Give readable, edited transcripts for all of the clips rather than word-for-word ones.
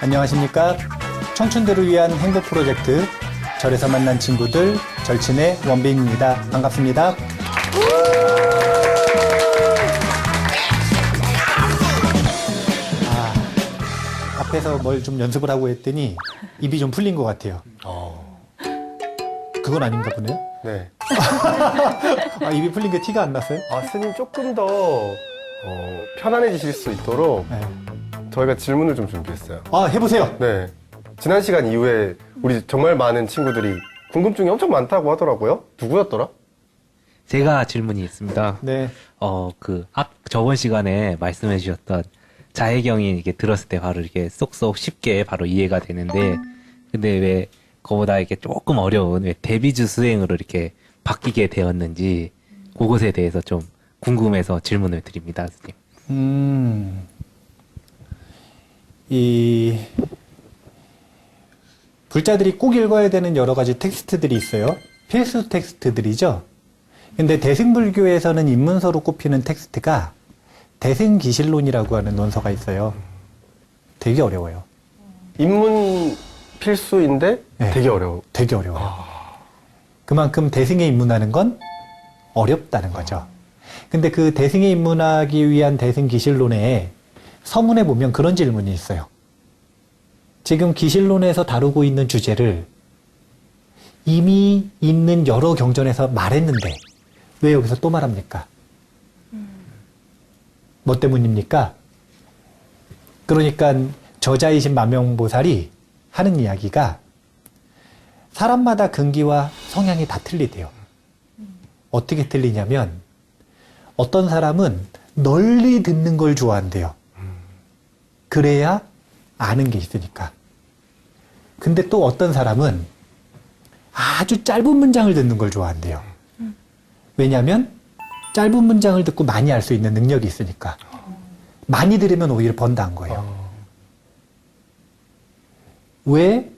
안녕하십니까. 청춘들을 위한 행복 프로젝트 절에서 만난 친구들 절친의 원빈입니다. 반갑습니다. 앞에서 뭘 좀 연습을 하고 했더니 입이 좀 풀린 것 같아요. 그건 아닌가 보네요. 네. 입이 풀린 게 티가 안 났어요? 스님 조금 더 편안해지실 수 있도록 네. 저희가 질문을 좀 준비했어요. 해보세요. 네. 지난 시간 이후에 우리 정말 많은 친구들이 궁금증이 엄청 많다고 하더라고요. 누구였더라? 제가 질문이 있습니다. 네. 저번 시간에 말씀해 주셨던 자해경이 이렇게 들었을 때 바로 이렇게 쏙쏙 쉽게 바로 이해가 되는데, 근데 왜 그거보다 이렇게 조금 어려운 왜 데비주 수행으로 이렇게 바뀌게 되었는지, 그것에 대해서 좀 궁금해서 질문을 드립니다, 선생님. 이 불자들이 꼭 읽어야 되는 여러 가지 텍스트들이 있어요. 필수 텍스트들이죠. 근데 대승불교에서는 입문서로 꼽히는 텍스트가 대승기실론이라고 하는 논서가 있어요. 되게 어려워요. 입문 필수인데 네. 되게 어려워. 되게 어려워요. 그만큼 대승에 입문하는 건 어렵다는 거죠. 근데 그 대승에 입문하기 위한 대승기실론에 서문에 보면 그런 질문이 있어요. 지금 기실론에서 다루고 있는 주제를 이미 있는 여러 경전에서 말했는데 왜 여기서 또 말합니까? 뭐 때문입니까? 그러니까 저자이신 만명보살이 하는 이야기가 사람마다 근기와 성향이 다 틀리대요. 어떻게 틀리냐면 어떤 사람은 널리 듣는 걸 좋아한대요. 그래야 아는 게 있으니까. 근데 또 어떤 사람은 아주 짧은 문장을 듣는 걸 좋아한대요. 왜냐하면 짧은 문장을 듣고 많이 알 수 있는 능력이 있으니까. 많이 들으면 오히려 번다는 거예요. 왜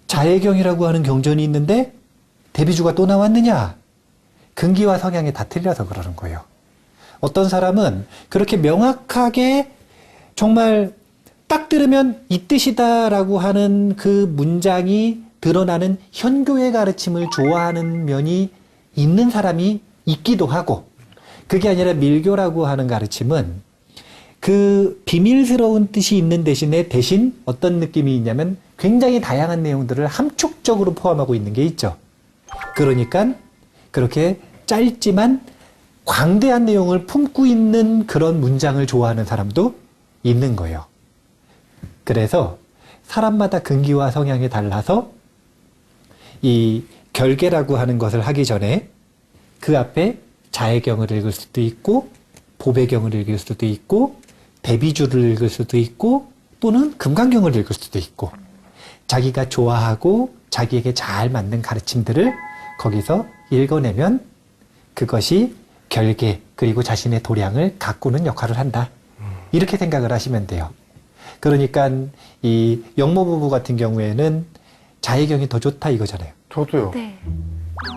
자해경이라고 하는 경전이 있는데 대비주가 또 나왔느냐? 근기와 성향이 다 틀려서 그러는 거예요. 어떤 사람은 그렇게 명확하게 정말 딱 들으면 이 뜻이다라고 하는 그 문장이 드러나는 현교의 가르침을 좋아하는 면이 있는 사람이 있기도 하고, 그게 아니라 밀교라고 하는 가르침은 그 비밀스러운 뜻이 있는 대신 어떤 느낌이 있냐면 굉장히 다양한 내용들을 함축적으로 포함하고 있는 게 있죠. 그러니까 그렇게 짧지만 광대한 내용을 품고 있는 그런 문장을 좋아하는 사람도 있는 거예요. 그래서 사람마다 근기와 성향이 달라서 이 결계라고 하는 것을 하기 전에 그 앞에 자해경을 읽을 수도 있고 보배경을 읽을 수도 있고 대비주를 읽을 수도 있고 또는 금강경을 읽을 수도 있고 자기가 좋아하고 자기에게 잘 맞는 가르침들을 거기서 읽어내면 그것이 결계 그리고 자신의 도량을 가꾸는 역할을 한다. 이렇게 생각을 하시면 돼요. 그러니까 이 영모 부부 같은 경우에는 자해경이 더 좋다 이거잖아요. 저도요. 네.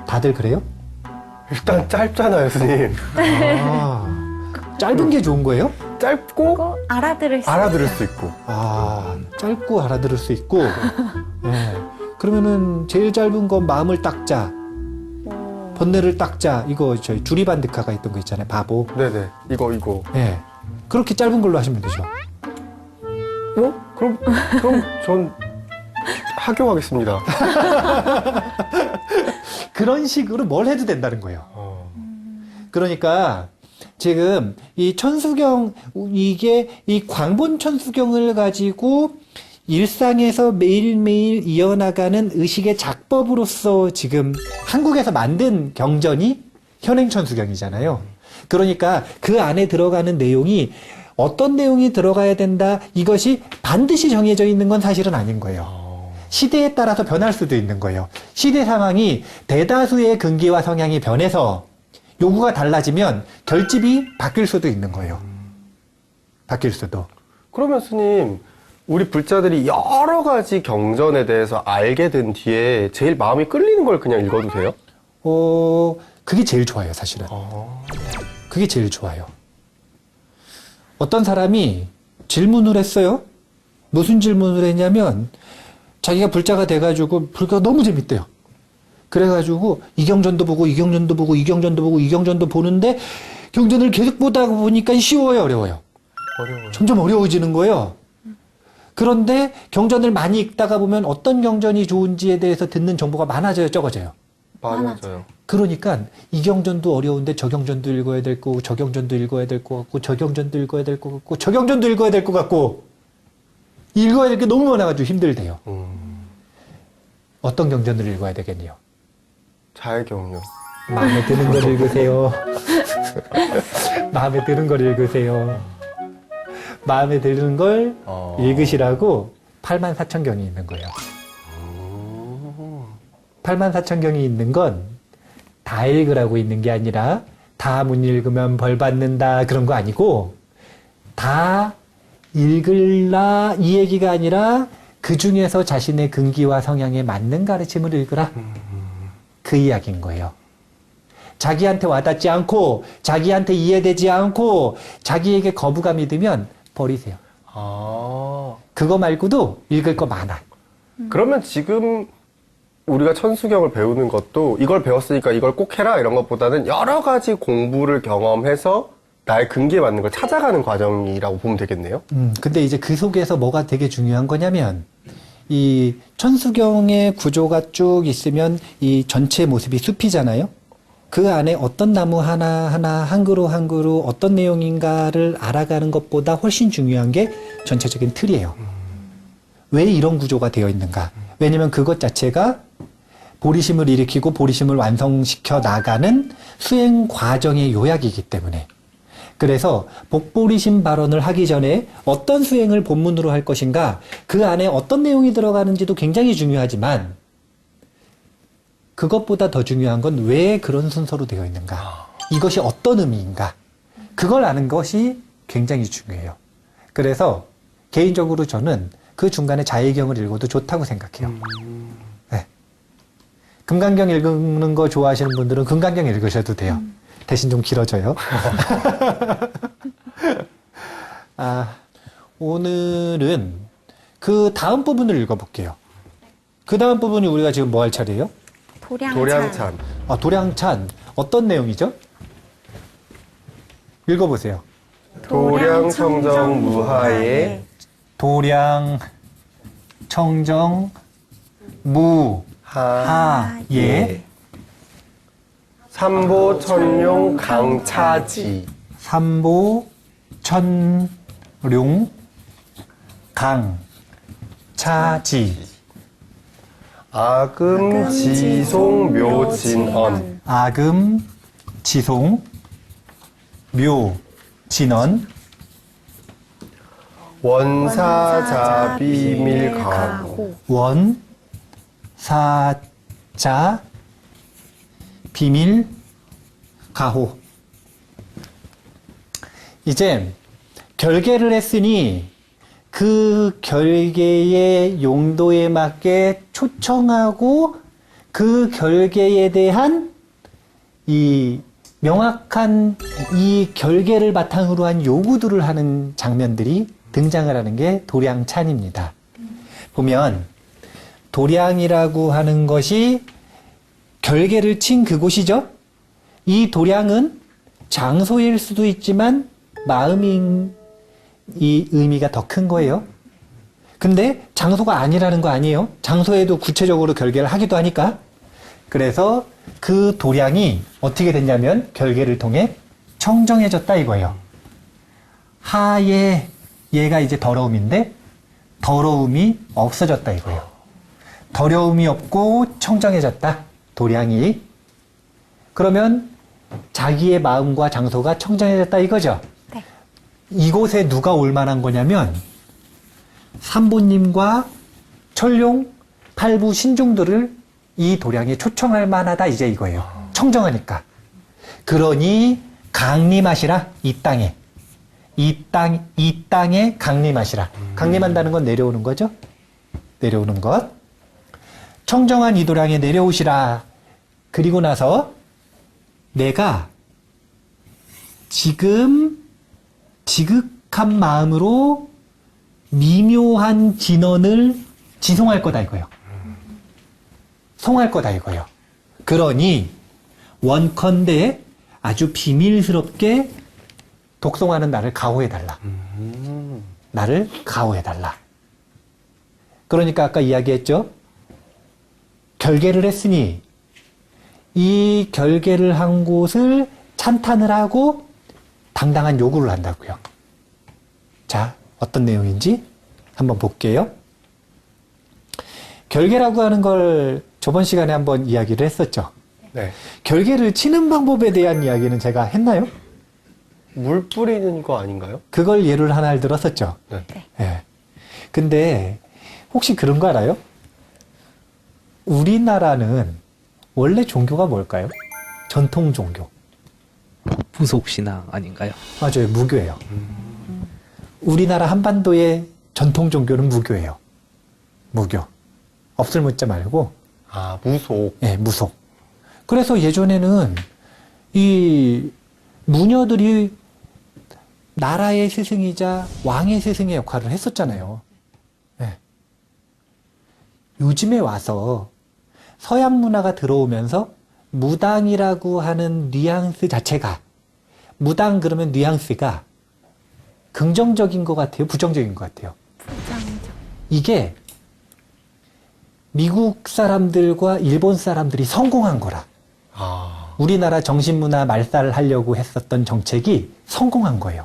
다들 그래요? 일단 짧잖아요, 스님. 짧은 게 좋은 거예요? 짧고 알아들을 수 있고. 짧고 알아들을 수 있고. 네. 그러면은 제일 짧은 거 마음을 닦자. 번뇌를 닦자. 이거 저희 주리반드카가 있던 거 있잖아요. 바보. 네네. 이거. 네. 그렇게 짧은 걸로 하시면 되죠. 그럼 전 하교하겠습니다. 그런 식으로 뭘 해도 된다는 거예요. 그러니까 지금 이 천수경, 이게 이 광본 천수경을 가지고 일상에서 매일매일 이어나가는 의식의 작법으로서 지금 한국에서 만든 경전이 현행천수경이잖아요. 그러니까 그 안에 들어가는 내용이 어떤 내용이 들어가야 된다, 이것이 반드시 정해져 있는 건 사실은 아닌 거예요. 시대에 따라서 변할 수도 있는 거예요. 시대 상황이 대다수의 근기와 성향이 변해서 요구가 달라지면 결집이 바뀔 수도 있는 거예요. 바뀔 수도. 그러면 스님, 우리 불자들이 여러 가지 경전에 대해서 알게 된 뒤에 제일 마음이 끌리는 걸 그냥 읽어도 돼요? 그게 제일 좋아요, 사실은. 그게 제일 좋아요. 어떤 사람이 질문을 했어요. 무슨 질문을 했냐면 자기가 불자가 돼가지고 불교가 너무 재밌대요. 그래가지고 이경전도 보고 이경전도 보고 이경전도 보고 이경전도 보는데 경전을 계속 보다 보니까 쉬워요, 어려워요? 어려워요. 점점 어려워지는 거예요. 그런데 경전을 많이 읽다가 보면 어떤 경전이 좋은지에 대해서 듣는 정보가 많아져요, 적어져요? 많아져요. 그러니까 이 경전도 어려운데 저 경전도 읽어야 될 거고 저 경전도 읽어야 될 것 같고 저 경전도 읽어야 될 것 같고 저 경전도 읽어야 될 것 같고 읽어야 될 게 너무 많아가지고 힘들대요. 어떤 경전을 읽어야 되겠네요? 자해경요. 마음에 드는 걸 읽으세요. 마음에 드는 걸 읽으세요. 마음에 드는 걸 읽으시라고 84,000경이 있는 거예요. 84,000경이 있는 건 다 읽으라고 있는 게 아니라 다 못 읽으면 벌 받는다 그런 거 아니고 다 읽을라 이 얘기가 아니라 그 중에서 자신의 근기와 성향에 맞는 가르침을 읽으라 그 이야기인 거예요. 자기한테 와닿지 않고 자기한테 이해되지 않고 자기에게 거부감이 들면 버리세요. 그거 말고도 읽을 거 많아. 그러면 지금 우리가 천수경을 배우는 것도 이걸 배웠으니까 이걸 꼭 해라 이런 것보다는 여러 가지 공부를 경험해서 나의 근기에 맞는 걸 찾아가는 과정이라고 보면 되겠네요. 근데 이제 그 속에서 뭐가 되게 중요한 거냐면 이 천수경의 구조가 쭉 있으면 이 전체 모습이 숲이잖아요. 그 안에 어떤 나무 하나하나 한 그루 한 그루 어떤 내용인가를 알아가는 것보다 훨씬 중요한 게 전체적인 틀이에요. 왜 이런 구조가 되어 있는가? 왜냐면 그것 자체가 보리심을 일으키고 보리심을 완성시켜 나가는 수행 과정의 요약이기 때문에. 그래서 복보리심 발언을 하기 전에 어떤 수행을 본문으로 할 것인가, 그 안에 어떤 내용이 들어가는지도 굉장히 중요하지만 그것보다 더 중요한 건 왜 그런 순서로 되어 있는가, 이것이 어떤 의미인가, 그걸 아는 것이 굉장히 중요해요. 그래서 개인적으로 저는 그 중간에 자해경을 읽어도 좋다고 생각해요. 네. 금강경 읽는 거 좋아하시는 분들은 금강경 읽으셔도 돼요. 대신 좀 길어져요. 오늘은 그 다음 부분을 읽어볼게요. 그 다음 부분이 우리가 지금 뭐 할 차례예요? 도량찬. 도량찬. 어떤 내용이죠? 읽어보세요. 도량청정 무하에 도량, 청정, 무, 하예, 삼보 천룡 강차지. 삼보, 천룡, 강, 차지. 아금 지송 묘진언. 아금, 지송, 묘, 진언, 원사자 비밀가호. 원, 사자, 비밀, 가호. 이제 결계를 했으니 그 결계의 용도에 맞게 초청하고 그 결계에 대한 이 명확한 이 결계를 바탕으로 한 요구들을 하는 장면들이 등장을 하는 게 도량찬입니다. 보면 도량이라고 하는 것이 결계를 친 그곳이죠. 이 도량은 장소일 수도 있지만 마음인 이 의미가 더 큰 거예요. 근데 장소가 아니라는 거 아니에요. 장소에도 구체적으로 결계를 하기도 하니까. 그래서 그 도량이 어떻게 됐냐면 결계를 통해 청정해졌다 이거예요. 하예, 얘가 이제 더러움인데 더러움이 없어졌다 이거예요. 더러움이 없고 청정해졌다, 도량이. 그러면 자기의 마음과 장소가 청정해졌다 이거죠. 네. 이곳에 누가 올 만한 거냐면 삼보님과 철룡, 팔부 신중들을 이 도량에 초청할 만하다 이제 이거예요. 청정하니까. 그러니 강림하시라, 이 땅에. 이 땅에 강림하시라. 강림한다는 건 내려오는 거죠. 내려오는 것. 청정한 이 도량에 내려오시라. 그리고 나서 내가 지금 지극한 마음으로 미묘한 진언을 지송할 거다 이거예요. 송할 거다 이거예요. 그러니 원컨대 아주 비밀스럽게 독송하는 나를 가호해달라. 나를 가호해달라. 그러니까 아까 이야기했죠. 결계를 했으니 이 결계를 한 곳을 찬탄을 하고 당당한 요구를 한다고요. 자, 어떤 내용인지 한번 볼게요. 결계라고 하는 걸 저번 시간에 한번 이야기를 했었죠. 네. 결계를 치는 방법에 대한 이야기는 제가 했나요? 물 뿌리는 거 아닌가요? 그걸 예를 하나 들었었죠. 네. 예. 근데 혹시 그런 거 알아요? 우리나라는 원래 종교가 뭘까요? 전통 종교. 부속신앙 아닌가요? 맞아요. 무교예요. 우리나라 한반도의 전통 종교는 무교예요. 무교. 없을 무자 말고, 아, 무속. 예, 무속. 그래서 예전에는 이 무녀들이 나라의 스승이자 왕의 스승의 역할을 했었잖아요. 예. 요즘에 와서 서양 문화가 들어오면서 무당이라고 하는 뉘앙스 자체가, 무당 그러면 뉘앙스가 긍정적인 것 같아요? 부정적인 것 같아요? 이게 미국 사람들과 일본 사람들이 성공한 거라. 아. 우리나라 정신문화 말살을 하려고 했었던 정책이 성공한 거예요.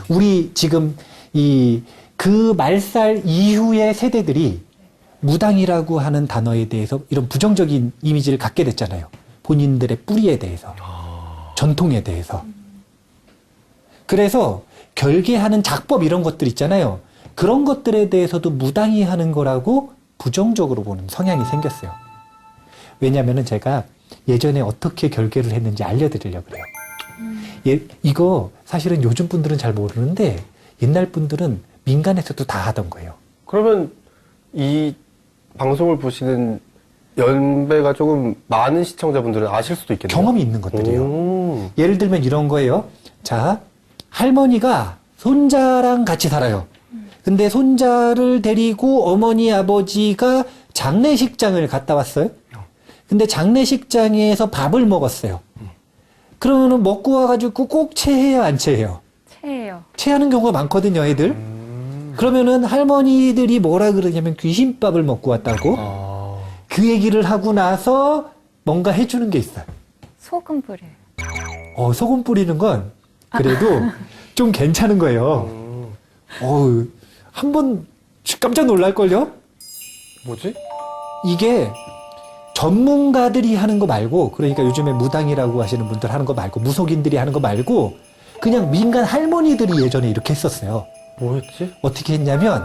우리 지금 그 말살 이후의 세대들이 무당이라고 하는 단어에 대해서 이런 부정적인 이미지를 갖게 됐잖아요. 본인들의 뿌리에 대해서, 전통에 대해서. 그래서 결계하는 작법 이런 것들 있잖아요. 그런 것들에 대해서도 무당이 하는 거라고 부정적으로 보는 성향이 생겼어요. 왜냐면은 제가 예전에 어떻게 결계를 했는지 알려드리려고 그래요. 이거 사실은 요즘 분들은 잘 모르는데 옛날 분들은 민간에서도 다 하던 거예요. 그러면 이 방송을 보시는 연배가 조금 많은 시청자분들은 아실 수도 있겠네요. 경험이 있는 것들이에요. 오. 예를 들면 이런 거예요. 자, 할머니가 손자랑 같이 살아요. 근데 손자를 데리고 어머니, 아버지가 장례식장을 갔다 왔어요. 근데 장례식장에서 밥을 먹었어요. 그러면은 먹고 와가지고 꼭 체해요, 안 체해요? 체해요. 체하는 경우가 많거든요, 애들. 그러면은 할머니들이 뭐라 그러냐면 귀신밥을 먹고 왔다고 아. 그 얘기를 하고 나서 뭔가 해주는 게 있어요. 소금 뿌려요. 소금 뿌리는 건 그래도 좀 괜찮은 거예요. 한번 깜짝 놀랄걸요? 뭐지? 이게 전문가들이 하는 거 말고, 그러니까 요즘에 무당이라고 하시는 분들 하는 거 말고, 무속인들이 하는 거 말고, 그냥 민간 할머니들이 예전에 이렇게 했었어요. 뭐였지? 어떻게 했냐면,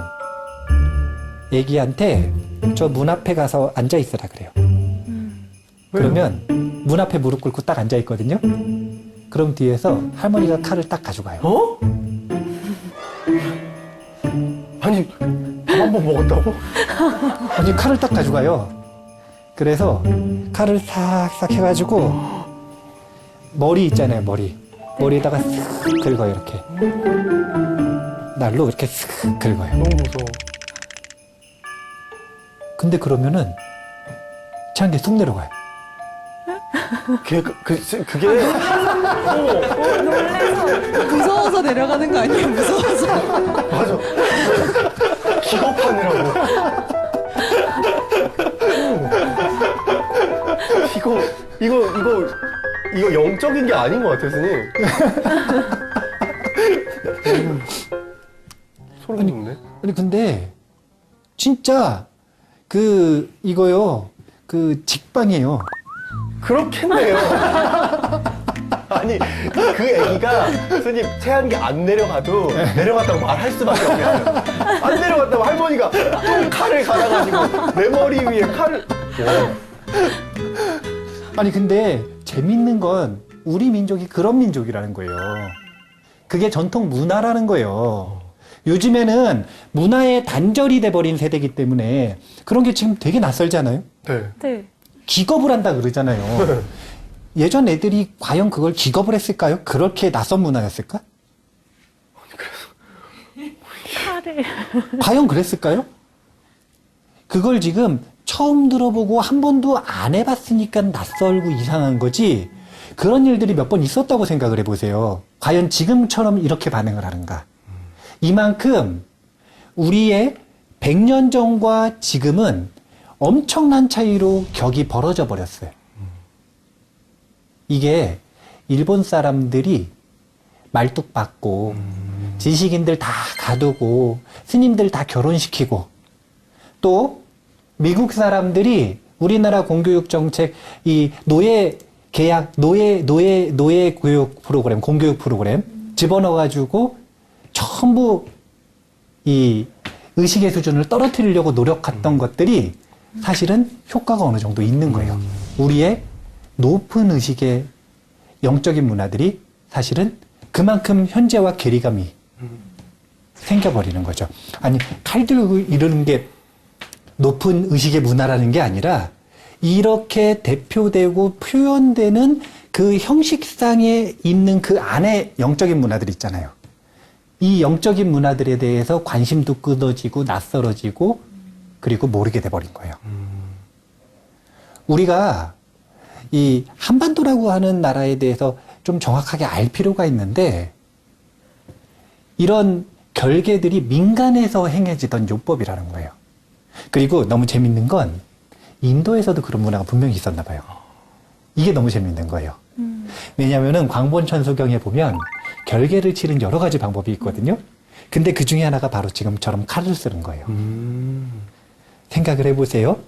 애기한테 저 문 앞에 가서 앉아 있으라 그래요. 그러면 문 앞에 무릎 꿇고 딱 앉아 있거든요. 그럼 뒤에서 할머니가 칼을 딱 가져가요. 어? 아니, 밥 한 번 먹었다고? 아니, 칼을 딱 가져가요. 그래서 칼을 싹싹 해가지고 머리 있잖아요, 머리에다가 쓱 긁어요, 이렇게. 날로 이렇게 쓱 긁어요. 너무 무서워. 근데 그러면은 차한 게 쑥 내려가요. 그게 무서워서 내려가는 거 아니에요? 무서워서. 맞아. 기겁하느라고. 이거 영적인 게 아닌 것 같아, 스님. 소름 돋네. 아니, 근데 진짜 이거요, 직방이에요. 그렇겠네요. 아니, 그 애기가 스님 체한 게 안 내려가도 내려갔다고 말할 수밖에 없겠어요. 안 내려갔다고 할머니가 또 칼을 갈아가지고 내 머리 위에 칼을. 와. 아니, 근데 재밌는 건 우리 민족이 그런 민족이라는 거예요. 그게 전통 문화라는 거예요. 요즘에는 문화에 단절이 돼버린 세대이기 때문에 그런 게 지금 되게 낯설잖아요. 네. 네. 기겁을 한다 그러잖아요. 예전 애들이 과연 그걸 기겁을 했을까요? 그렇게 낯선 문화였을까? 칼을. 과연 그랬을까요? 그걸 지금 처음 들어보고 한 번도 안 해봤으니까 낯설고 이상한 거지, 그런 일들이 몇 번 있었다고 생각을 해보세요. 과연 지금처럼 이렇게 반응을 하는가. 이만큼 우리의 100년 전과 지금은 엄청난 차이로 격이 벌어져 버렸어요. 이게 일본 사람들이 말뚝 받고 지식인들 다 가두고 스님들 다 결혼시키고, 또 미국 사람들이 우리나라 공교육 정책, 이 노예 계약, 노예 교육 프로그램, 공교육 프로그램 집어넣어가지고 전부 이 의식의 수준을 떨어뜨리려고 노력했던 것들이 사실은 효과가 어느 정도 있는 거예요. 우리의 높은 의식의 영적인 문화들이 사실은 그만큼 현재와 괴리감이 생겨버리는 거죠. 아니, 칼 들고 이러는 게 높은 의식의 문화라는 게 아니라, 이렇게 대표되고 표현되는 그 형식상에 있는 그 안에 영적인 문화들 있잖아요. 이 영적인 문화들에 대해서 관심도 끊어지고 낯설어지고 그리고 모르게 돼버린 거예요. 우리가 이 한반도라고 하는 나라에 대해서 좀 정확하게 알 필요가 있는데, 이런 결계들이 민간에서 행해지던 요법이라는 거예요. 그리고 너무 재밌는 건 인도에서도 그런 문화가 분명히 있었나 봐요. 이게 너무 재밌는 거예요. 왜냐하면은 광본천수경에 보면 결계를 치는 여러 가지 방법이 있거든요. 근데 그 중에 하나가 바로 지금처럼 칼을 쓰는 거예요. 생각을 해보세요.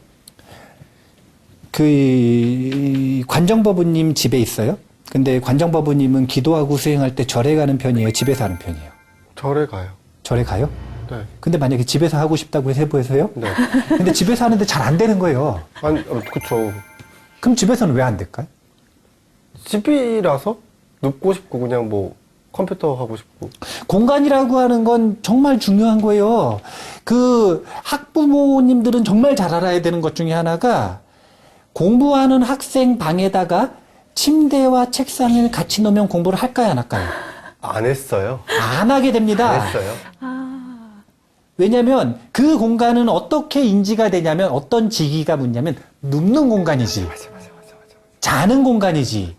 그 관정법부님 집에 있어요. 근데 관정법부님은 기도하고 수행할 때 절에 가는 편이에요? 집에서 하는 편이에요? 절에 가요. 절에 가요? 네. 근데 만약에 집에서 하고 싶다고 해보세요? 네. 근데 집에서 하는데 잘 안 되는 거예요. 아니, 그쵸. 그럼 집에서는 왜 안 될까요? 집이라서 눕고 싶고 그냥 뭐 컴퓨터 하고 싶고. 공간이라고 하는 건 정말 중요한 거예요. 그 학부모님들은 정말 잘 알아야 되는 것 중에 하나가, 공부하는 학생 방에다가 침대와 책상을 같이 놓으면 공부를 할까요, 안 할까요? 안 했어요. 안 하게 됩니다. 안 했어요. 왜냐면 그 공간은 어떻게 인지가 되냐면, 어떤 직위가 묻냐면 눕는 공간이지, 맞아. 자는 공간이지.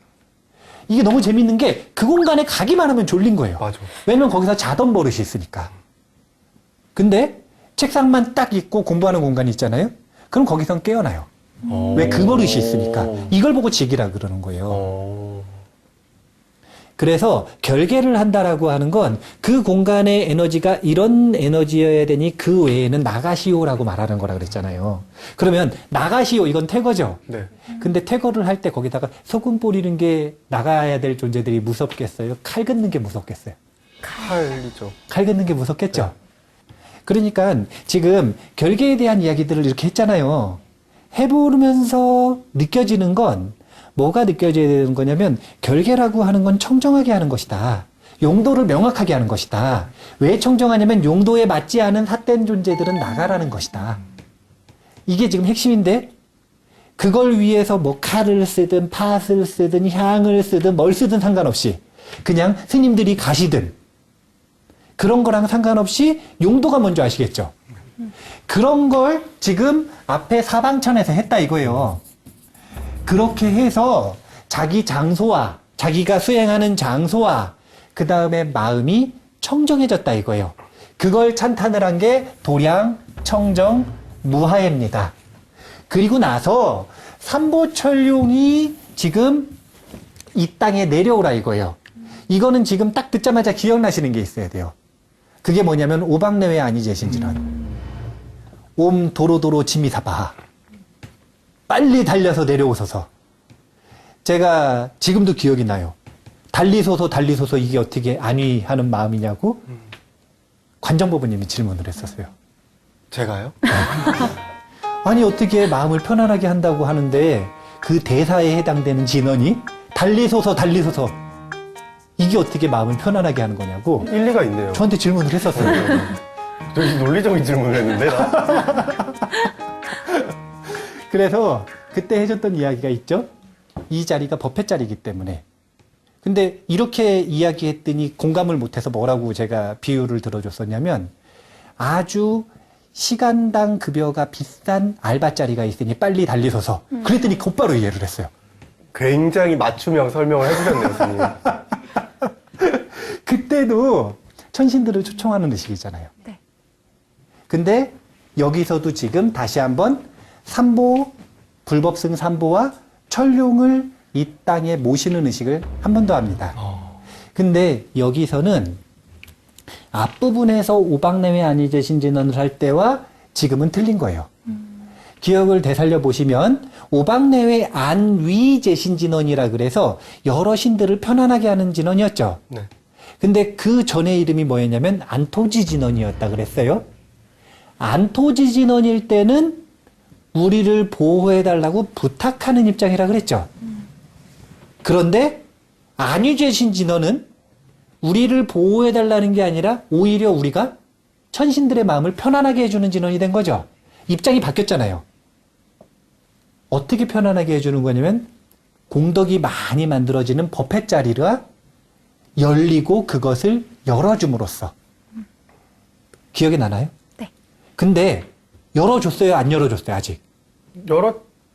이게 너무 재밌는 게, 그 공간에 가기만 하면 졸린 거예요. 맞아. 왜냐면 거기서 자던 버릇이 있으니까. 근데 책상만 딱 있고 공부하는 공간이 있잖아요. 그럼 거기선 깨어나요. 왜? 그 버릇이 있으니까. 이걸 보고 직이라 그러는 거예요. 그래서 결계를 한다라고 하는 건, 그 공간의 에너지가 이런 에너지여야 되니 그 외에는 나가시오라고 말하는 거라 그랬잖아요. 그러면 나가시오, 이건 태거죠. 네. 근데 태거를 할 때 거기다가 소금 뿌리는 게 나가야 될 존재들이 무섭겠어요? 칼 긋는 게 무섭겠어요? 칼이죠. 칼 긋는 게 무섭겠죠? 그러니까 지금 결계에 대한 이야기들을 이렇게 했잖아요. 해보면서 느껴지는 건, 뭐가 느껴져야 되는 거냐면, 결계라고 하는 건 청정하게 하는 것이다. 용도를 명확하게 하는 것이다. 왜 청정하냐면 용도에 맞지 않은 삿된 존재들은 나가라는 것이다. 이게 지금 핵심인데, 그걸 위해서 뭐 칼을 쓰든 팥을 쓰든 향을 쓰든 뭘 쓰든 상관없이, 그냥 스님들이 가시든 그런 거랑 상관없이 용도가 뭔지 아시겠죠? 그런 걸 지금 앞에 사방천에서 했다 이거예요. 그렇게 해서 자기 장소와, 자기가 수행하는 장소와 그 다음에 마음이 청정해졌다 이거예요. 그걸 찬탄을 한 게 도량, 청정, 무하입니다. 그리고 나서 삼보철용이 지금 이 땅에 내려오라 이거예요. 이거는 지금 딱 듣자마자 기억나시는 게 있어야 돼요. 그게 뭐냐면 오박내외 아니제신지란 옴 도로도로 지미사바, 빨리 달려서 내려오소서. 제가 지금도 기억이 나요. 달리소서 이게 어떻게 안위하는 마음이냐고 관정법부님이 질문을 했었어요. 제가요? 아니 어떻게 마음을 편안하게 한다고 하는데 그 대사에 해당되는 진언이 달리소서 이게 어떻게 마음을 편안하게 하는 거냐고 일리가 있네요. 저한테 질문을 했었어요. 되게 논리적인 질문을 했는데. 그래서 그때 해줬던 이야기가 있죠. 이 자리가 법회 자리이기 때문에. 근데 이렇게 이야기했더니 공감을 못해서 뭐라고 제가 비유를 들어줬었냐면, 아주 시간당 급여가 비싼 알바자리가 있으니 빨리 달리소서. 그랬더니 곧바로 이해를 했어요. 굉장히 맞춤형 설명을 해주셨네요, 스님. 그때도 천신들을 초청하는 의식이잖아요. 네. 근데 여기서도 지금 다시 한번 삼보, 불법승 삼보와 천룡을 이 땅에 모시는 의식을 한 번 더 합니다. 근데 여기서는 앞부분에서 오박내외 안위제신진언을 할 때와 지금은 틀린 거예요. 기억을 되살려 보시면 오박내외 안위제신진언이라 그래서 여러 신들을 편안하게 하는 진언이었죠. 네. 근데 그 전에 이름이 뭐였냐면 안토지진언이었다 그랬어요. 안토지진언일 때는 우리를 보호해달라고 부탁하는 입장이라 그랬죠. 그런데 안위죄신진언은 우리를 보호해달라는 게 아니라 오히려 우리가 천신들의 마음을 편안하게 해주는 진언이 된 거죠. 입장이 바뀌었잖아요. 어떻게 편안하게 해주는 거냐면 공덕이 많이 만들어지는 법회 자리가 열리고 그것을 열어줌으로써. 기억이 나나요? 네. 근데 열어줬어요? 안 열어줬어요? 아직?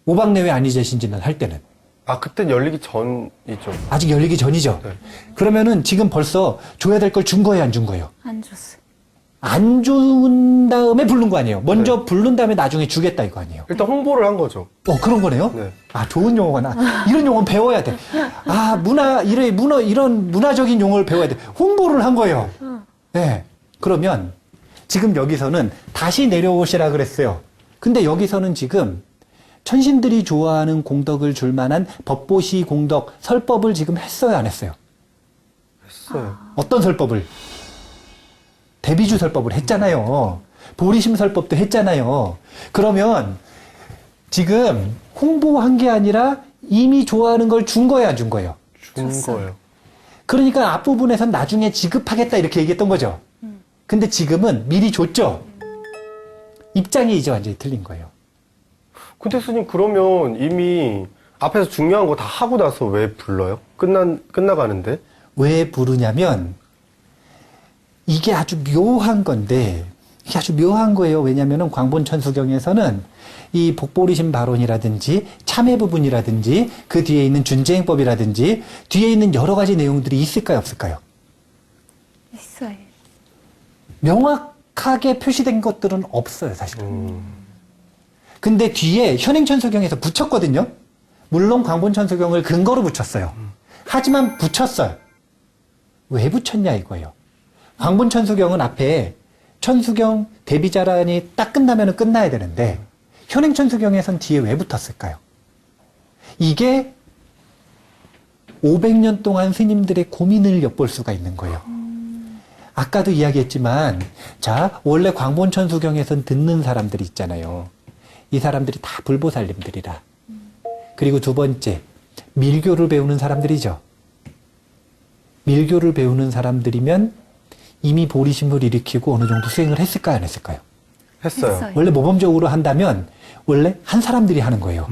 오박내외 안위제신진언 할 때는. 그땐 열리기 전이죠. 아직 열리기 전이죠. 네. 그러면은 지금 벌써 줘야 될 걸 준 거예요, 안 준 거예요? 안 줬어요. 안 준 다음에 부른 거 아니에요? 먼저 부른 다음에 나중에 주겠다 이거 아니에요? 일단 홍보를 한 거죠. 그런 거네요? 네. 좋은 용어구나. 이런 용어는 배워야 돼. 이런 문화적인 용어를 배워야 돼. 홍보를 한 거예요. 네. 그러면 지금 여기서는 다시 내려오시라 그랬어요. 근데 여기서는 지금 천신들이 좋아하는 공덕을 줄 만한 법보시 공덕 설법을 지금 했어요, 안 했어요? 했어요. 어떤 설법을? 대비주 설법을 했잖아요. 보리심 설법도 했잖아요. 그러면 지금 홍보한 게 아니라 이미 좋아하는 걸 준 거예요, 안 준 거예요? 준 줬어요. 거예요. 그러니까 앞부분에선 나중에 지급하겠다 이렇게 얘기했던 거죠. 근데 지금은 미리 줬죠. 입장이 이제 완전히 틀린 거예요. 근데 스님, 그러면 이미 앞에서 중요한 거 다 하고 나서 왜 불러요? 끝나가는데? 왜 부르냐면 이게 아주 묘한 건데 이게 아주 묘한 거예요. 왜냐하면 광본천수경에서는 이 복보리심 발언이라든지 참회 부분이라든지 그 뒤에 있는 준재행법이라든지 뒤에 있는 여러 가지 내용들이 있을까요, 없을까요? 있어요. 명확하게 표시된 것들은 없어요, 사실은. 근데 뒤에 현행천수경에서 붙였거든요. 물론 광본천수경을 근거로 붙였어요. 하지만 붙였어요. 왜 붙였냐 이거예요. 광본천수경은 앞에 천수경 대비자란이 딱 끝나면 끝나야 되는데 현행천수경에선 뒤에 왜 붙었을까요? 이게 500년 동안 스님들의 고민을 엿볼 수가 있는 거예요. 아까도 이야기했지만 자, 원래 광본천수경에선 듣는 사람들이 있잖아요. 이 사람들이 다 불보살님들이라. 그리고 두 번째, 밀교를 배우는 사람들이죠. 밀교를 배우는 사람들이면 이미 보리심을 일으키고 어느 정도 수행을 했을까요, 안 했을까요? 했어요. 했어요. 원래 모범적으로 한다면 원래 한 사람들이 하는 거예요.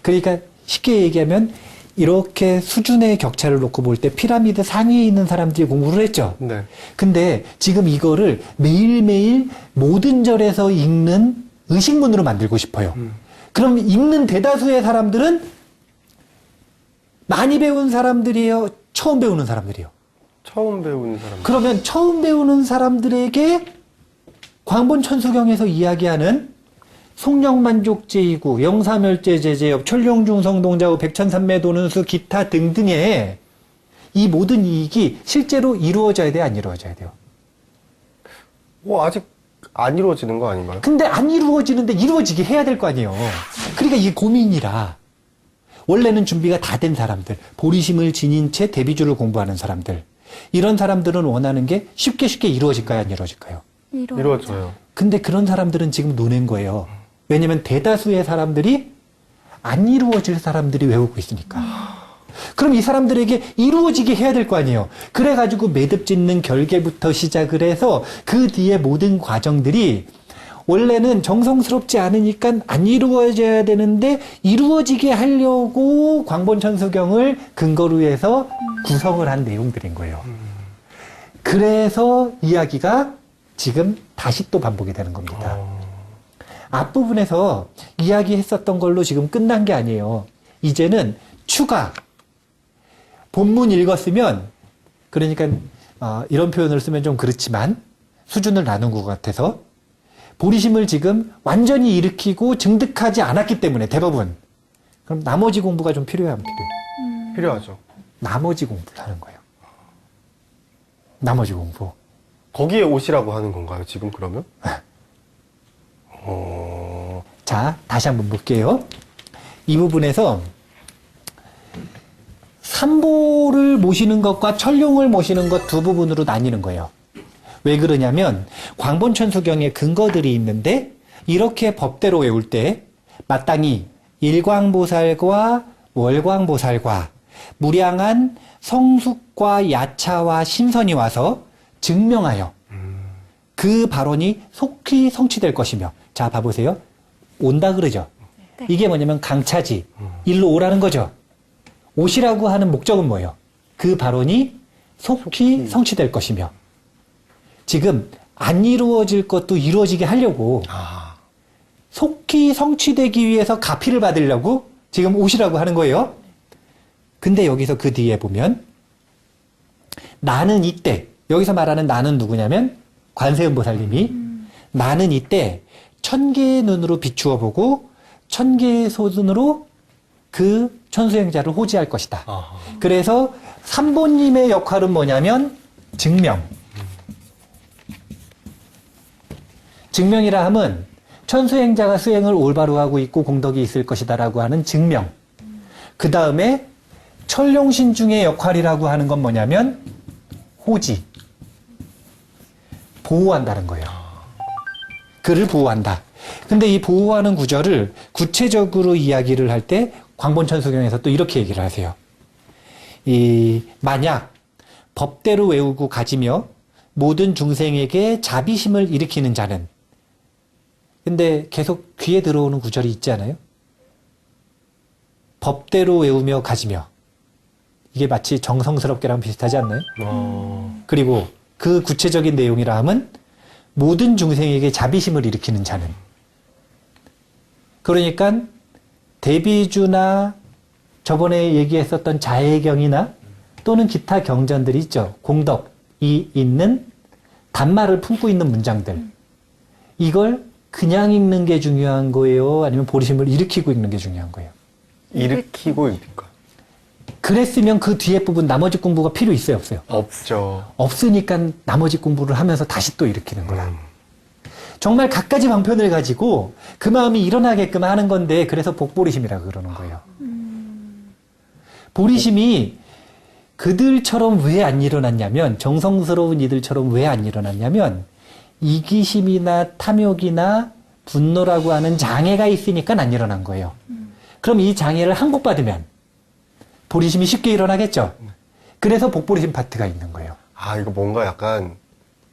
그러니까 쉽게 얘기하면 이렇게 수준의 격차를 놓고 볼 때 피라미드 상위에 있는 사람들이 공부를 했죠. 네. 근데 지금 이거를 매일매일 모든 절에서 읽는 의식문으로 만들고 싶어요. 그럼 읽는 대다수의 사람들은 많이 배운 사람들이에요? 처음 배우는 사람들이에요? 처음 배우는 사람. 그러면 처음 배우는 사람들에게 광본천수경에서 이야기하는 송영만족제이구, 영사멸제제제엽, 천룡중성동자우, 백천삼매도는수, 기타 등등의 이 모든 이익이 실제로 이루어져야 돼요, 안 이루어져야 돼요? 아직 안 이루어지는 거 아닌가요? 근데 안 이루어지는데 이루어지게 해야 될 거 아니에요. 그러니까 이게 고민이라. 원래는 준비가 다 된 사람들, 보리심을 지닌 채 대비주를 공부하는 사람들, 이런 사람들은 원하는 게 쉽게 이루어질까요, 안 이루어질까요? 이루어져요. 근데 그런 사람들은 지금 노는 거예요. 왜냐면 대다수의 사람들이 안 이루어질 사람들이 외우고 있으니까. 그럼 이 사람들에게 이루어지게 해야 될 거 아니에요. 그래가지고 매듭 짓는 결계부터 시작을 해서 그 뒤에 모든 과정들이 원래는 정성스럽지 않으니까 안 이루어져야 되는데 이루어지게 하려고 광본천수경을 근거로 해서 구성을 한 내용들인 거예요. 그래서 이야기가 지금 다시 또 반복이 되는 겁니다. 앞부분에서 이야기했었던 걸로 지금 끝난 게 아니에요. 이제는 추가. 본문 읽었으면, 그러니까 이런 표현을 쓰면 좀 그렇지만 수준을 나눈 것 같아서 보리심을 지금 완전히 일으키고 증득하지 않았기 때문에 대부분. 그럼 나머지 공부가 좀 필요해, 안 필요해? 필요하죠. 나머지 공부를 하는 거예요. 나머지 공부. 거기에 오시라고 하는 건가요, 지금 그러면? 자, 다시 한번 볼게요. 이 부분에서 삼보를 모시는 것과 천룡을 모시는 것 두 부분으로 나뉘는 거예요. 왜 그러냐면 광본천수경에 근거들이 있는데 이렇게 법대로 외울 때 마땅히 일광보살과 월광보살과 무량한 성숙과 야차와 신선이 와서 증명하여 그 발언이 속히 성취될 것이며, 자 봐보세요. 온다 그러죠. 네. 이게 뭐냐면 강차지. 일로 오라는 거죠. 오시라고 하는 목적은 뭐예요? 그 발언이 속히 성취될 것이며, 지금 안 이루어질 것도 이루어지게 하려고 속히 성취되기 위해서 가피를 받으려고 지금 오시라고 하는 거예요. 근데 여기서 그 뒤에 보면 나는 이때, 여기서 말하는 나는 누구냐면 관세음보살님이 나는 이때 1000개의 눈으로 비추어 보고 1000개의 손으로 그 천수행자를 호지할 것이다. 그래서 삼보님의 역할은 뭐냐면 증명. 증명이라 함은 천수행자가 수행을 올바로 하고 있고 공덕이 있을 것이다라고 하는 증명. 그 다음에 천룡신중의 역할이라고 하는 건 뭐냐면 호지. 보호한다는 거예요. 그를 보호한다. 근데 이 보호하는 구절을 구체적으로 이야기를 할 때 광본천수경에서 또 이렇게 얘기를 하세요. 만약 법대로 외우고 가지며 모든 중생에게 자비심을 일으키는 자는, 근데 계속 귀에 들어오는 구절이 있지 않아요? 법대로 외우며 가지며. 이게 마치 정성스럽게랑 비슷하지 않나요? 그리고 그 구체적인 내용이라 함은 모든 중생에게 자비심을 일으키는 자는. 그러니까 대비주나 저번에 얘기했었던 자해경이나 또는 기타 경전들이 있죠. 공덕이 있는 단말을 품고 있는 문장들. 이걸 그냥 읽는 게 중요한 거예요? 아니면 보리심을 일으키고 읽는 게 중요한 거예요? 일으키고 읽을까? 그랬으면 그 뒤에 부분 나머지 공부가 필요 있어요, 없어요? 없죠. 없으니까 나머지 공부를 하면서 다시 또 일으키는 거야. 정말 갖가지 방편을 가지고 그 마음이 일어나게끔 하는 건데, 그래서 복보리심이라고 그러는 거예요. 보리심이 그들처럼 왜 안 일어났냐면, 정성스러운 이들처럼 왜 안 일어났냐면 이기심이나 탐욕이나 분노라고 하는 장애가 있으니까 안 일어난 거예요. 그럼 이 장애를 항복받으면 보리심이 쉽게 일어나겠죠. 그래서 복보리심 파트가 있는 거예요. 이거 뭔가 약간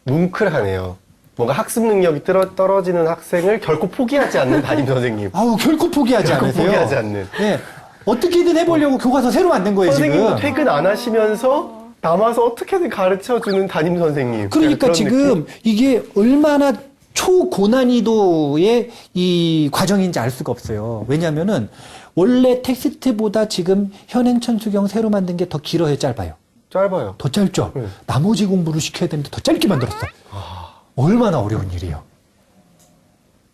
뭉클하네요. 뭔가 학습 능력이 떨어지는 학생을 결코 포기하지 않는 담임 선생님. 결코 포기하지 결코 않으세요. 포기하지 않는. 네. 어떻게든 해보려고 교과서 새로 만든 거예요, 선생님도 지금. 퇴근 안 하시면서 남아서 어떻게든 가르쳐주는 담임 선생님. 그러니까 그런 지금 느낌? 이게 얼마나 초고난이도의 이 과정인지 알 수가 없어요. 왜냐면은 원래 텍스트보다 지금 현행천수경 새로 만든 게 더 길어요, 짧아요? 짧아요. 더 짧죠? 네. 나머지 공부를 시켜야 되는데 더 짧게 만들었어. 얼마나 어려운 일이에요.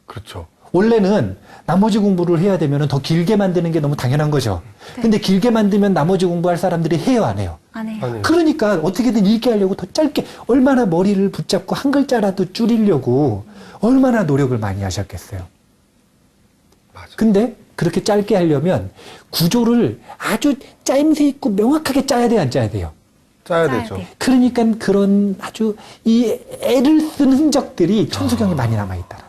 그렇죠. 원래는 나머지 공부를 해야 되면 더 길게 만드는 게 너무 당연한 거죠. 근데 길게 만들면 나머지 공부할 사람들이 해요, 안 해요? 안 해요. 아니에요. 그러니까 어떻게든 읽게 하려고 더 짧게, 얼마나 머리를 붙잡고 한 글자라도 줄이려고 얼마나 노력을 많이 하셨겠어요. 맞아. 근데 그렇게 짧게 하려면 구조를 아주 짜임새 있고 명확하게 짜야 돼요, 안 짜야 돼요? 짜야 짜야 되죠. 돼. 그러니까 그런 아주 이 애를 쓴 흔적들이 천수경에 많이 남아있다.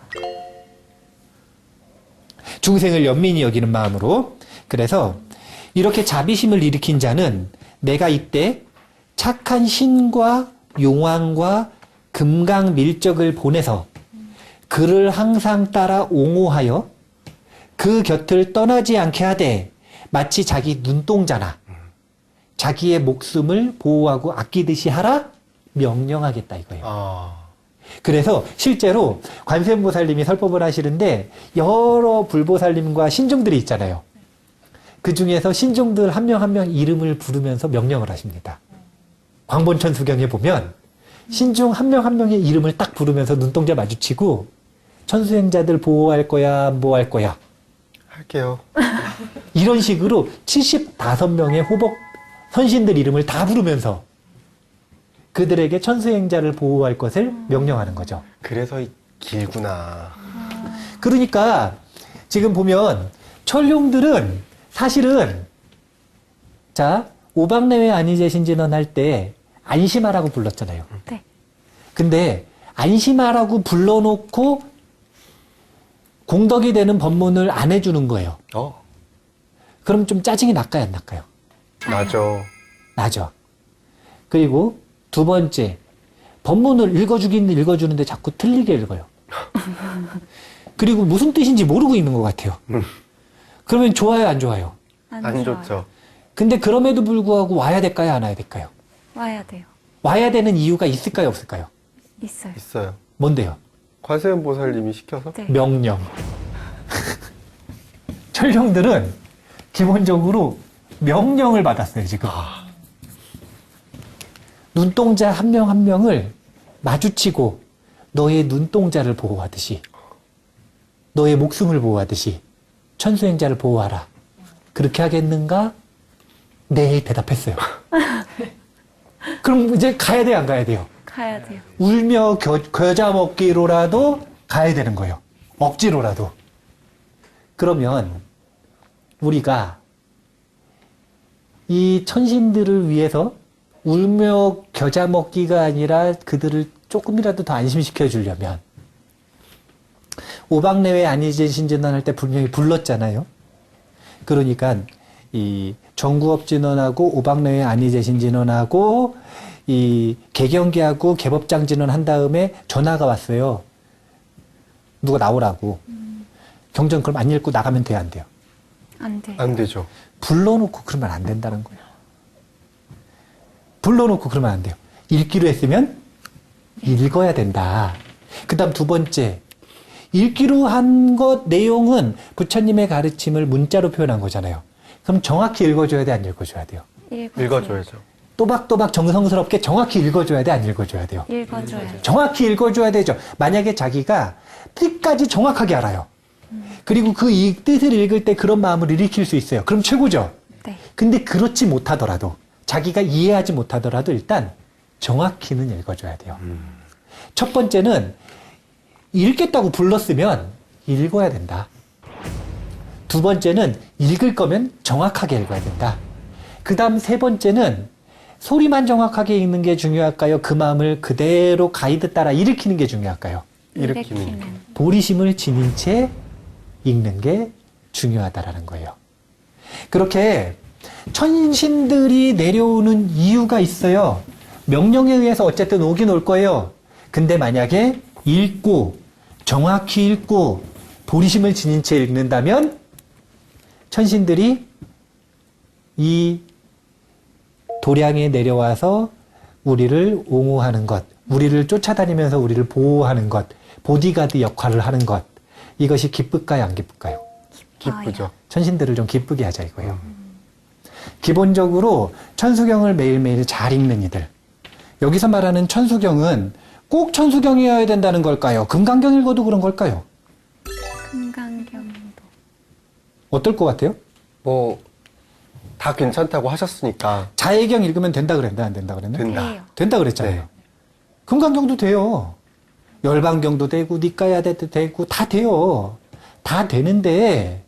중생을 연민히 여기는 마음으로. 그래서 이렇게 자비심을 일으킨 자는 내가 이때 착한 신과 용왕과 금강밀적을 보내서 그를 항상 따라 옹호하여 그 곁을 떠나지 않게 하되 마치 자기 눈동자나 자기의 목숨을 보호하고 아끼듯이 하라 명령하겠다 이거예요. 그래서 실제로 관세음보살님이 설법을 하시는데 여러 불보살님과 신중들이 있잖아요. 그 중에서 신중들 한 명 한 명 이름을 부르면서 명령을 하십니다. 광본천수경에 보면 신중 한 명 한 명의 이름을 딱 부르면서 눈동자 마주치고 천수행자들 보호할 거야, 뭐 할 거야. 할게요. 이런 식으로 75명의 호복 선신들 이름을 다 부르면서 그들에게 천수행자를 보호할 것을 명령하는 거죠. 그래서 길구나. 그러니까 지금 보면 천룡들은 사실은 자 오박내외 안희재신진언 할 때 안심하라고 불렀잖아요. 네. 근데 안심하라고 불러놓고 공덕이 되는 법문을 안 해주는 거예요. 그럼 좀 짜증이 날까요, 안 날까요? 나죠. 나죠. 그리고 두 번째, 법문을 읽어주긴 읽어주는데 자꾸 틀리게 읽어요. 그리고 무슨 뜻인지 모르고 있는 것 같아요. 그러면 좋아요, 안 좋아요? 안 좋아요. 좋죠. 근데 그럼에도 불구하고 와야 될까요, 안 와야 될까요? 와야 돼요. 와야 되는 이유가 있을까요, 없을까요? 있어요. 있어요. 뭔데요? 관세음보살님이 시켜서? 네. 명령. 천룡들은 기본적으로 명령을 받았어요, 지금. 눈동자 한 명 한 명을 마주치고 너의 눈동자를 보호하듯이, 너의 목숨을 보호하듯이 천수행자를 보호하라. 그렇게 하겠는가? 네, 대답했어요. 그럼 이제 가야 돼요, 안 가야 돼요? 가야 돼요. 울며 겨자 먹기로라도 가야 되는 거예요. 억지로라도. 그러면 우리가 이 천신들을 위해서 울며 겨자 먹기가 아니라 그들을 조금이라도 더 안심시켜 주려면 오박내외 안희재 신진언 할 때 분명히 불렀잖아요. 그러니까 이 정구업진언하고 오박내외 안희재 신진언하고 이 개경계하고 개법장진언 한 다음에 전화가 왔어요. 누가 나오라고. 경전 그럼 안 읽고 나가면 돼요, 안 돼요? 안 돼요. 안 되죠. 불러놓고 그러면 안 된다는 거예요. 불러놓고 그러면 안 돼요. 읽기로 했으면 읽어야 된다. 그 다음 두 번째, 읽기로 한 것 내용은 부처님의 가르침을 문자로 표현한 거잖아요. 그럼 정확히 읽어줘야 돼, 안 읽어줘야 돼요? 읽어줘야죠. 또박또박 정성스럽게 정확히 읽어줘야 돼, 안 읽어줘야 돼요? 읽어줘야죠. 정확히 읽어줘야 되죠. 만약에 자기가 뜻까지 정확하게 알아요. 그리고 그 이 뜻을 읽을 때 그런 마음을 일으킬 수 있어요. 그럼 최고죠. 네. 근데 그렇지 못하더라도, 자기가 이해하지 못하더라도 일단 정확히는 읽어줘야 돼요. 첫 번째는 읽겠다고 불렀으면 읽어야 된다. 두 번째는 읽을 거면 정확하게 읽어야 된다. 그 다음 세 번째는 소리만 정확하게 읽는 게 중요할까요? 그 마음을 그대로 가이드 따라 일으키는 게 중요할까요? 일으키는. 보리심을 지닌 채 읽는 게 중요하다라는 거예요. 그렇게 천신들이 내려오는 이유가 있어요. 명령에 의해서 어쨌든 오긴 올 거예요. 근데 만약에 읽고 정확히 읽고 보리심을 지닌 채 읽는다면 천신들이 이 도량에 내려와서 우리를 옹호하는 것, 우리를 쫓아다니면서 우리를 보호하는 것, 보디가드 역할을 하는 것, 이것이 기쁠까요, 안 기쁠까요? 기쁘죠. 천신들을 좀 기쁘게 하자 이거예요. 기본적으로 천수경을 매일매일 잘 읽는 이들. 여기서 말하는 천수경은 꼭 천수경이어야 된다는 걸까요? 금강경 읽어도 그런 걸까요? 금강경도. 어떨 것 같아요? 뭐, 다 괜찮다고 하셨으니까. 자해경 읽으면 된다 그랬나, 안 된다 그랬나? 된다. 돼요. 된다 그랬잖아요. 네. 금강경도 돼요. 열반경도 되고, 니까야대도 되고, 다 돼요. 다 되는데,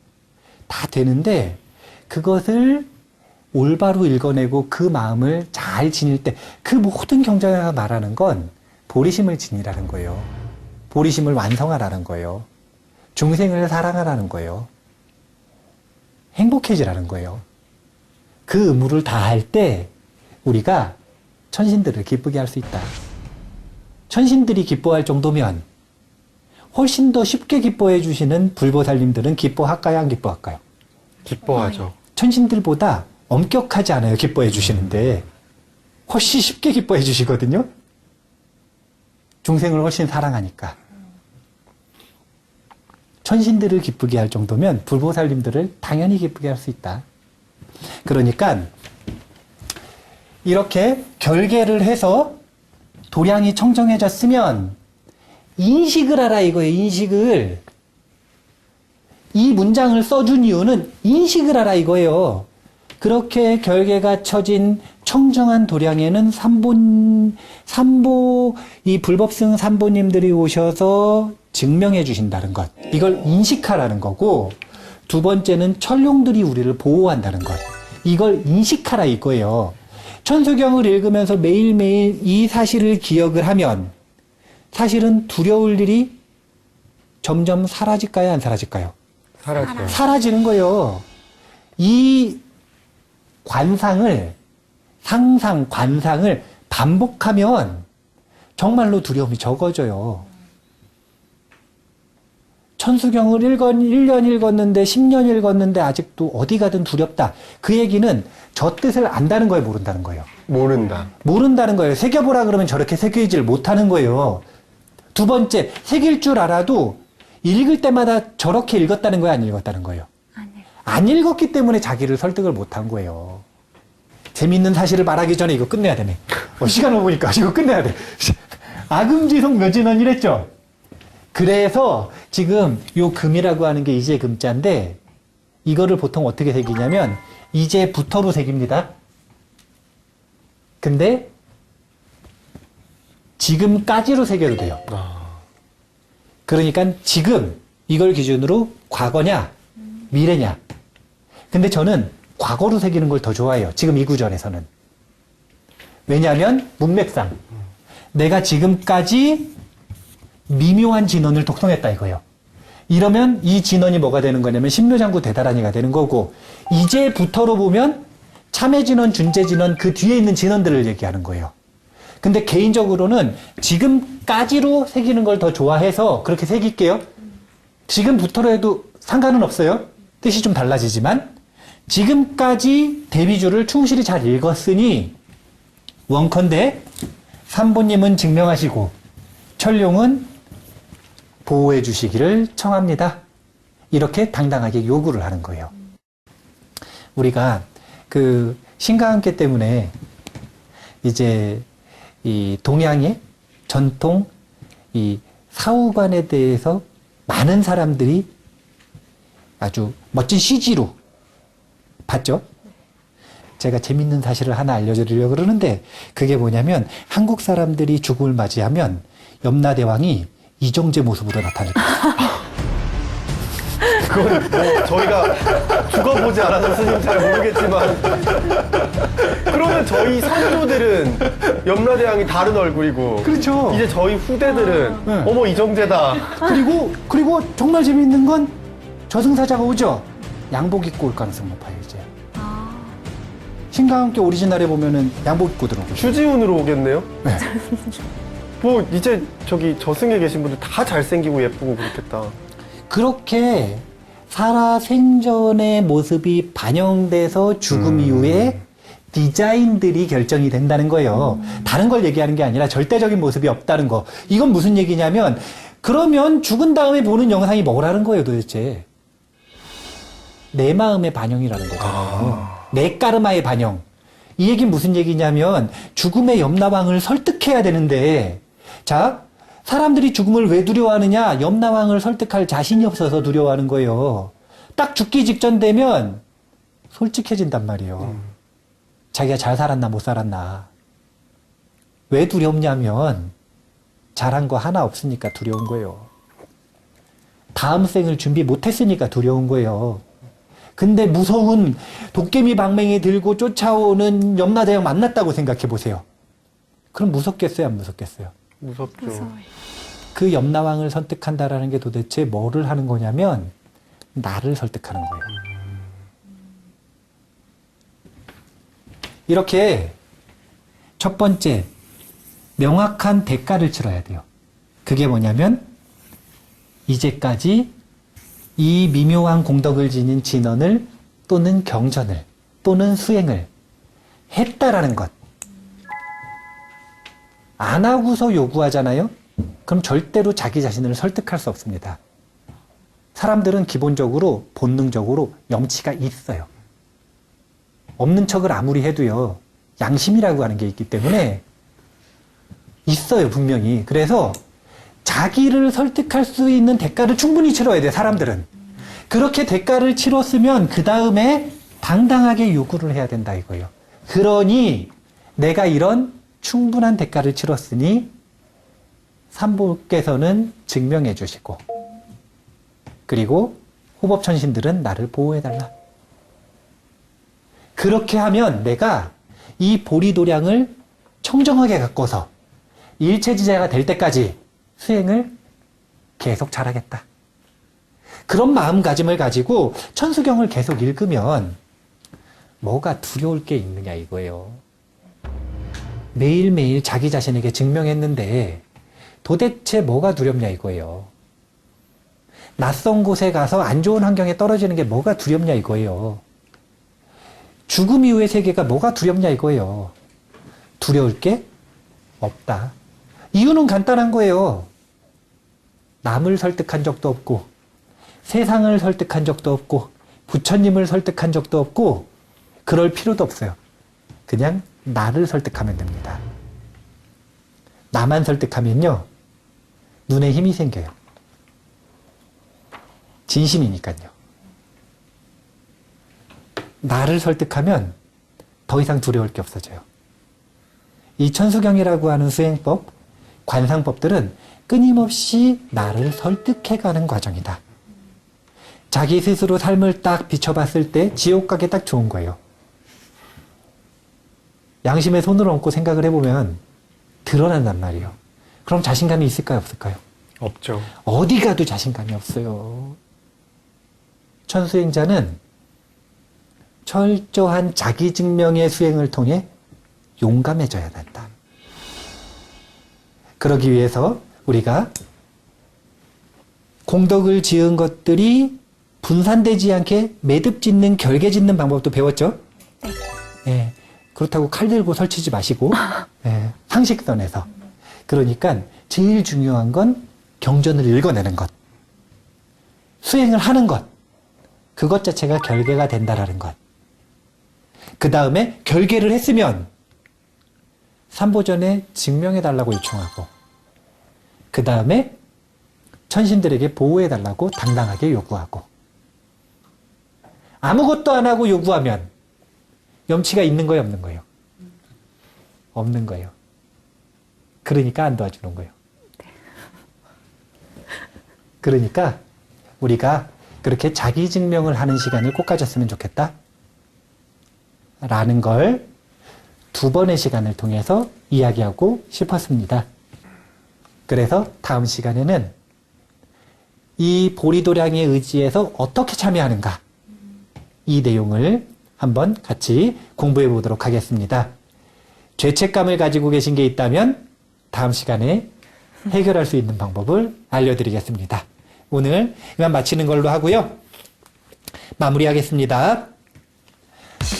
그것을 올바로 읽어내고 그 마음을 잘 지닐 때, 그 모든 경전가 말하는 건 보리심을 지니라는 거예요. 보리심을 완성하라는 거예요. 중생을 사랑하라는 거예요. 행복해지라는 거예요. 그 의무를 다할 때 우리가 천신들을 기쁘게 할 수 있다. 천신들이 기뻐할 정도면 훨씬 더 쉽게 기뻐해 주시는 불보살님들은 기뻐할까요, 안 기뻐할까요? 기뻐하죠. 천신들보다 엄격하지 않아요, 기뻐해 주시는데. 훨씬 쉽게 기뻐해 주시거든요. 중생을 훨씬 사랑하니까. 천신들을 기쁘게 할 정도면 불보살님들을 당연히 기쁘게 할 수 있다. 그러니까 이렇게 결계를 해서 도량이 청정해졌으면 인식을 하라 이거예요. 인식을. 이 문장을 써준 이유는 인식을 하라 이거예요. 그렇게 결계가 처진 청정한 도량에는 이 불법승 삼보님들이 오셔서 증명해 주신다는 것. 이걸 인식하라는 거고, 두 번째는 천룡들이 우리를 보호한다는 것. 이걸 인식하라 이거예요. 천수경을 읽으면서 매일매일 이 사실을 기억을 하면 사실은 두려울 일이 점점 사라질까요? 안 사라질까요? 사라져요. 사라지는 거예요. 이 관상을, 관상을 반복하면 정말로 두려움이 적어져요. 천수경을 1년 읽었는데 10년 읽었는데 아직도 어디 가든 두렵다. 그 얘기는 저 뜻을 안다는 거예요, 모른다는 거예요. 모른다는 거예요. 새겨보라 그러면 저렇게 새기질 못하는 거예요. 두 번째, 새길 줄 알아도 읽을 때마다 저렇게 읽었다는 거예요, 안 읽었다는 거예요? 안 읽었기 때문에 자기를 설득을 못한 거예요. 재밌는 사실을 말하기 전에 이거 끝내야 되네. 시간을 보니까 이거 끝내야 돼. 아금지속 묘진원 이랬죠? 그래서 지금 요 금이라고 하는 게 이제 금자인데 이거를 보통 어떻게 새기냐면 이제부터로 새깁니다. 근데 지금까지로 새겨도 돼요. 그러니까 지금 이걸 기준으로 과거냐 미래냐. 근데 저는 과거로 새기는 걸 더 좋아해요. 지금 이 구절에서는. 왜냐하면 문맥상 내가 지금까지 미묘한 진언을 독송했다 이거예요. 이러면 이 진언이 뭐가 되는 거냐면 신묘장구 대다란이가 되는 거고, 이제부터로 보면 참회진언, 준재진언 그 뒤에 있는 진언들을 얘기하는 거예요. 근데 개인적으로는 지금까지로 새기는 걸 더 좋아해서 그렇게 새길게요. 지금부터로 해도 상관은 없어요. 뜻이 좀 달라지지만 지금까지 대비주를 충실히 잘 읽었으니 원컨대 삼보님은 증명하시고 천룡은 보호해 주시기를 청합니다. 이렇게 당당하게 요구를 하는 거예요. 우리가 그 신과 함께 때문에 이제 이 동양의 전통 이 사후관에 대해서 많은 사람들이 아주 멋진 CG로 봤죠. 제가 재밌는 사실을 하나 알려드리려고 그러는데 그게 뭐냐면 한국 사람들이 죽음을 맞이하면 염라대왕이 이정재 모습으로 나타날 거예요. 그건 뭐 저희가 죽어보지 않아서 스님 잘 모르겠지만 그러면 저희 선조들은 염라대왕이 다른 얼굴이고 그렇죠. 이제 저희 후대들은 네. 어머 이정재다. 그리고 정말 재미있는 건 저승사자가 오죠. 양복 입고 올 가능성 높아요 이제. 신과 함께 오리지널에 보면은 양복 입고 들어오고. 추지훈으로 오겠네요. 네. 뭐 이제 저기 저승에 계신 분들 다 잘생기고 예쁘고 그렇겠다. 그렇게 살아 생전의 모습이 반영돼서 죽음 이후에 디자인들이 결정이 된다는 거예요. 다른 걸 얘기하는 게 아니라 절대적인 모습이 없다는 거. 이건 무슨 얘기냐면 그러면 죽은 다음에 보는 영상이 뭐라는 거예요 도대체. 내 마음의 반영이라는 거잖아요. 내 까르마의 반영. 이 얘기는 무슨 얘기냐면 죽음의 염라왕을 설득해야 되는데, 자, 사람들이 죽음을 왜 두려워하느냐? 염라왕을 설득할 자신이 없어서 두려워하는 거예요. 딱 죽기 직전 되면 솔직해진단 말이에요. 자기가 잘 살았나 못 살았나. 왜 두렵냐면 잘한 거 하나 없으니까 두려운 거예요. 다음 생을 준비 못했으니까 두려운 거예요. 근데 무서운 도깨비 방맹이 들고 쫓아오는 염라대왕 만났다고 생각해 보세요. 그럼 무섭겠어요, 안 무섭겠어요? 무섭죠. 무서워요. 그 염라왕을 선택한다라는 게 도대체 뭐를 하는 거냐면 나를 설득하는 거예요. 이렇게 첫 번째 명확한 대가를 치러야 돼요. 그게 뭐냐면 이제까지 이 미묘한 공덕을 지닌 진언을 또는 경전을 또는 수행을 했다라는 것. 안 하고서 요구하잖아요. 그럼 절대로 자기 자신을 설득할 수 없습니다. 사람들은 기본적으로 본능적으로 염치가 있어요. 없는 척을 아무리 해도요, 양심이라고 하는 게 있기 때문에 있어요, 분명히. 그래서 자기를 설득할 수 있는 대가를 충분히 치러야 돼요, 사람들은. 그렇게 대가를 치렀으면 그 다음에 당당하게 요구를 해야 된다 이거예요. 그러니 내가 이런 충분한 대가를 치렀으니 삼보께서는 증명해 주시고, 그리고 호법천신들은 나를 보호해달라. 그렇게 하면 내가 이 보리도량을 청정하게 가꿔서 일체지자가 될 때까지 수행을 계속 잘하겠다. 그런 마음가짐을 가지고 천수경을 계속 읽으면 뭐가 두려울 게 있느냐 이거예요. 매일매일 자기 자신에게 증명했는데 도대체 뭐가 두렵냐 이거예요. 낯선 곳에 가서 안 좋은 환경에 떨어지는 게 뭐가 두렵냐 이거예요. 죽음 이후의 세계가 뭐가 두렵냐 이거예요. 두려울 게 없다. 이유는 간단한 거예요. 남을 설득한 적도 없고, 세상을 설득한 적도 없고, 부처님을 설득한 적도 없고, 그럴 필요도 없어요. 그냥 나를 설득하면 됩니다. 나만 설득하면요, 눈에 힘이 생겨요. 진심이니까요. 나를 설득하면 더 이상 두려울 게 없어져요. 이 천수경이라고 하는 수행법, 관상법들은 끊임없이 나를 설득해가는 과정이다. 자기 스스로 삶을 딱 비춰봤을 때 지옥 가기 딱 좋은 거예요. 양심에 손을 얹고 생각을 해보면 드러난단 말이에요. 그럼 자신감이 있을까요, 없을까요? 없죠. 어디 가도 자신감이 없어요. 천수행자는 철저한 자기 증명의 수행을 통해 용감해져야 된다. 그러기 위해서 우리가 공덕을 지은 것들이 분산되지 않게 매듭 짓는, 결계 짓는 방법도 배웠죠? 네. 예, 그렇다고 칼 들고 설치지 마시고, 예, 상식선에서. 그러니까 제일 중요한 건 경전을 읽어내는 것. 수행을 하는 것. 그것 자체가 결계가 된다라는 것. 그 다음에 결계를 했으면 삼보전에 증명해달라고 요청하고, 그 다음에 천신들에게 보호해달라고 당당하게 요구하고, 아무것도 안 하고 요구하면 염치가 있는 거예요, 없는 거예요? 없는 거예요. 그러니까 안 도와주는 거예요. 그러니까 우리가 그렇게 자기 증명을 하는 시간을 꼭 가졌으면 좋겠다 라는 걸 2번의 시간을 통해서 이야기하고 싶었습니다. 그래서 다음 시간에는 이 보리도량에 의지해서 어떻게 참여하는가, 이 내용을 한번 같이 공부해 보도록 하겠습니다. 죄책감을 가지고 계신 게 있다면 다음 시간에 해결할 수 있는 방법을 알려드리겠습니다. 오늘 이만 마치는 걸로 하고요. 마무리하겠습니다.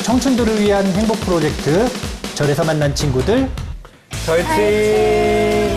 청춘들을 위한 행복 프로젝트, 절에서 만난 친구들, 절친!